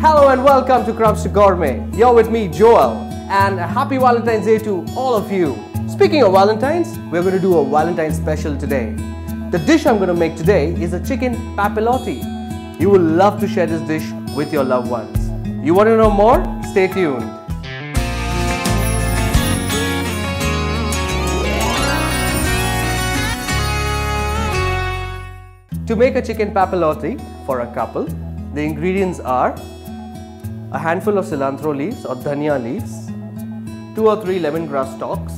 Hello and welcome to Crumbs To Gourmet. You're with me, Joel, and a happy Valentine's Day to all of you. Speaking of Valentines, we're going to do a Valentine special today. The dish I'm going to make today is a chicken papillote. You will love to share this dish with your loved ones. You want to know more? Stay tuned. To make a chicken papillote for a couple, the ingredients are a handful of cilantro leaves or dhaniya leaves, 2 or 3 lemongrass stalks,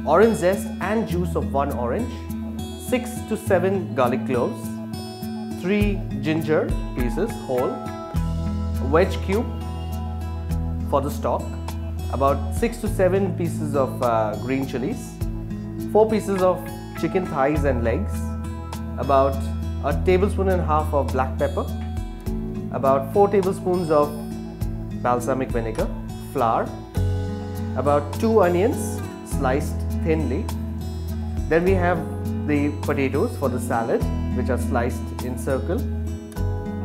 orange zest and juice of 1 orange, 6 to 7 garlic cloves, 3 ginger pieces whole, a wedge cube for the stock, about 6 to 7 pieces of green chillies, 4 pieces of chicken thighs and legs, about a tablespoon and a half of black pepper, about 4 tablespoons of balsamic vinegar, flour, about 2 onions sliced thinly. Then we have the potatoes for the salad, which are sliced in circle.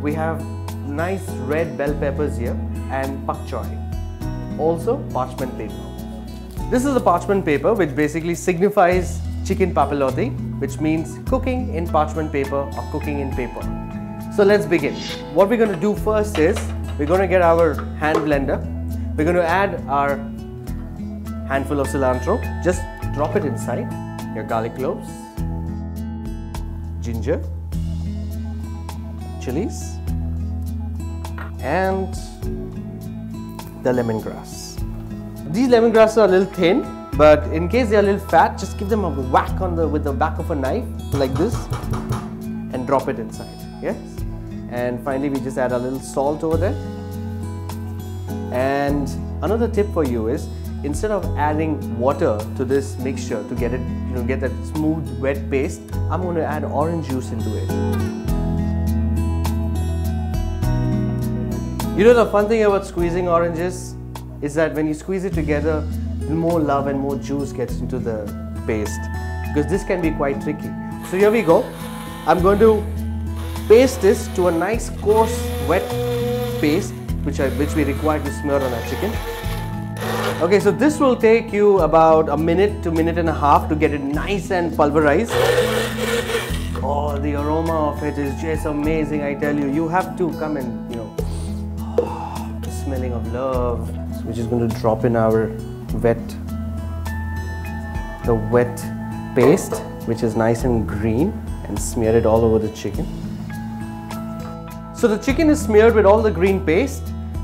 We have nice red bell peppers here and pak choy. Also parchment paper. This is a parchment paper which basically signifies chicken papillote, which means cooking in parchment paper or cooking in paper. So let's begin. What we're going to do first is we're going to get our hand blender. We're going to add our handful of cilantro. Just drop it inside. Your garlic cloves, ginger, chilies, and the lemongrass. These lemongrass are a little thin, but in case they are a little fat, just give them a whack with the back of a knife like this and drop it inside. Yes. And finally, we just add a little salt over there. And another tip for you is, instead of adding water to this mixture to get it, get that smooth wet paste, I'm going to add orange juice into it. You know, the fun thing about squeezing oranges is that when you squeeze it together, more love and more juice gets into the paste, because this can be quite tricky. So here we go. I'm going to paste this to a nice coarse wet paste which we require to smear on our chicken. Okay, so this will take you about a minute to minute and a half to get it nice and pulverized. Oh, the aroma of it is just amazing, I tell you. You have to come and, the smelling of love. So we're just going to drop in our wet paste, which is nice and green, and smear it all over the chicken. So the chicken is smeared with all the green paste.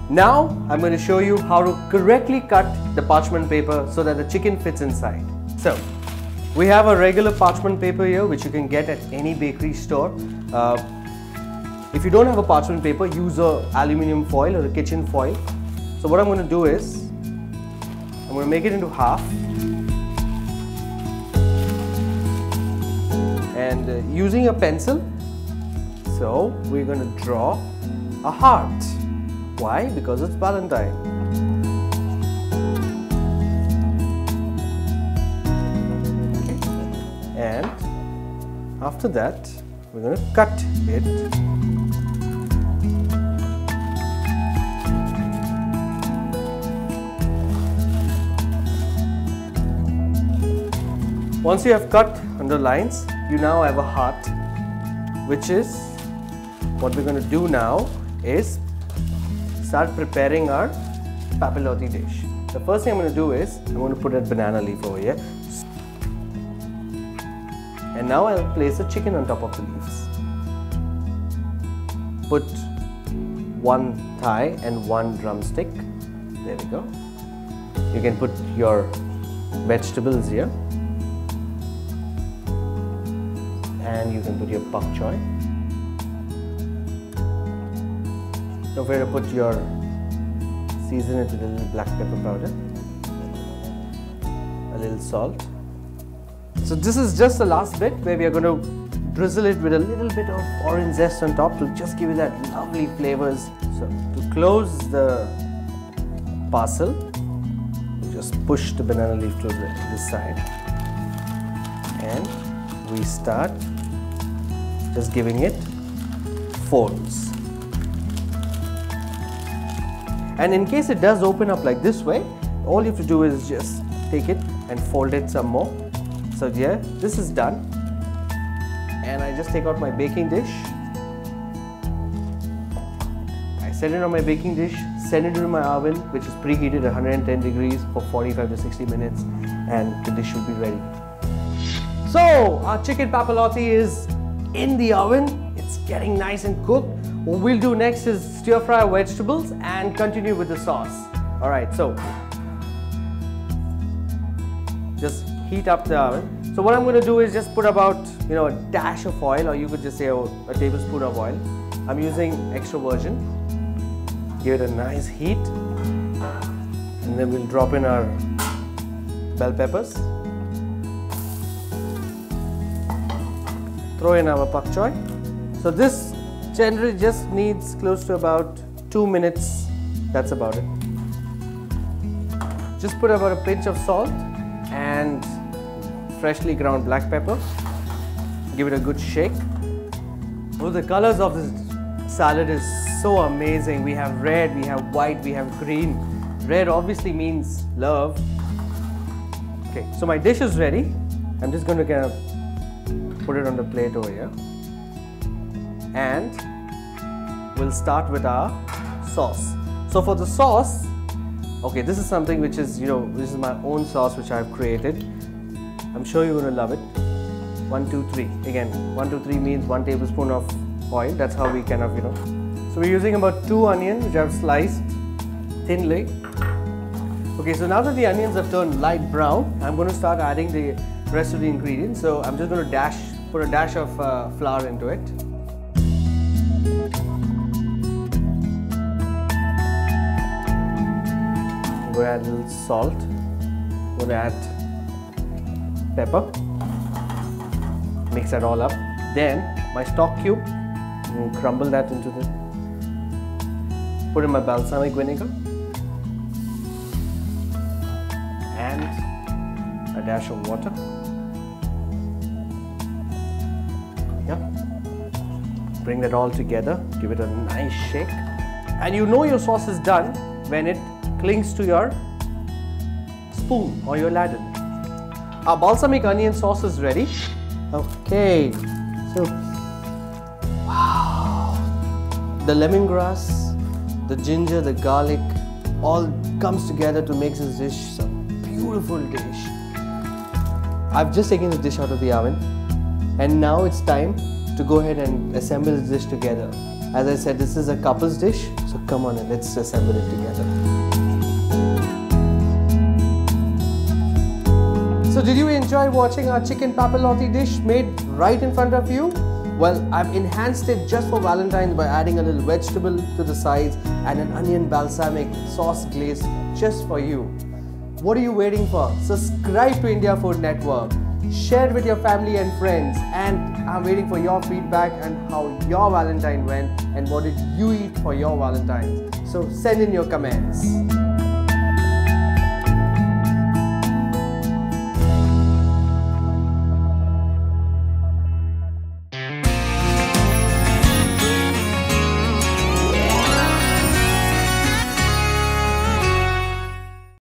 Now I'm going to show you how to correctly cut the parchment paper so that the chicken fits inside. So we have a regular parchment paper here, which you can get at any bakery store. If you don't have a parchment paper, use a aluminium foil or a kitchen foil. So what I'm going to do is I'm going to make it into half, and using a pencil, so we're going to draw a heart. Why? Because it's Valentine. Okay. And after that, we're going to cut it. Once you have cut under lines, you now have a heart, which is what we're going to do now is start preparing our papillote dish. The first thing I'm going to do is I'm going to put a banana leaf over here, and now I'll place a chicken on top of the leaves. Put 1 thigh and 1 drumstick. There we go. You can put your vegetables here, and you can put your pak choy. Don't forget to put your, season it with a little black pepper powder, a little salt. So this is just the last bit where we are going to drizzle it with a little bit of orange zest on top to just give you that lovely flavors. So to close the parcel, just push the banana leaf to this side, and we start just giving it folds. And in case it does open up like this way, all you have to do is just take it and fold it some more. So yeah, this is done. And I just take out my baking dish. I set it on my baking dish, send it into my oven, which is preheated at 110 degrees for 45 to 60 minutes, and the dish should be ready. So our chicken papillote is in the oven. It's getting nice and cooked. What we'll do next is stir fry our vegetables and continue with the sauce. Alright, so just heat up the oven. So what I'm going to do is just put about a dash of oil, or you could just say a tablespoon of oil. I'm using extra virgin. Give it a nice heat, and then we'll drop in our bell peppers. Throw in our pak choy. So this generally just needs close to about 2 minutes. That's about it. Just put about a pinch of salt and freshly ground black pepper. Give it a good shake. Oh, the colors of this salad is so amazing. We have red, we have white, we have green. Red obviously means love. Okay, so my dish is ready. I'm just going to kind of put it on the plate over here. And we'll start with our sauce. So for the sauce, okay, this is something which is, this is my own sauce which I've created. I'm sure you're going to love it. 1, 2, 3. Again, 1, 2, 3 means 1 tablespoon of oil. That's how we kind of, So we're using about 2 onions which I've sliced thinly. Okay, so now that the onions have turned light brown, I'm going to start adding the rest of the ingredients. So I'm just going to put a dash of flour into it. I'm going to add a little salt. I'm going to add pepper. Mix that all up. Then my stock cube, crumble that into the. Put in my balsamic vinegar and a dash of water. Yep. Bring that all together. Give it a nice shake, and your sauce is done when it clings to your spoon or your ladle. Our balsamic onion sauce is ready. Okay, so wow, the lemongrass, the ginger, the garlic, all comes together to make this dish a beautiful dish. I've just taken the dish out of the oven, and now it's time to go ahead and assemble this dish together. As I said, this is a couple's dish, so come on and let's assemble it together. So did you enjoy watching our chicken papillote dish made right in front of you? Well, I've enhanced it just for Valentine's by adding a little vegetable to the sides and an onion balsamic sauce glaze just for you. What are you waiting for? Subscribe to India Food Network. Share it with your family and friends, and I'm waiting for your feedback and how your Valentine went and what did you eat for your Valentine. So send in your comments.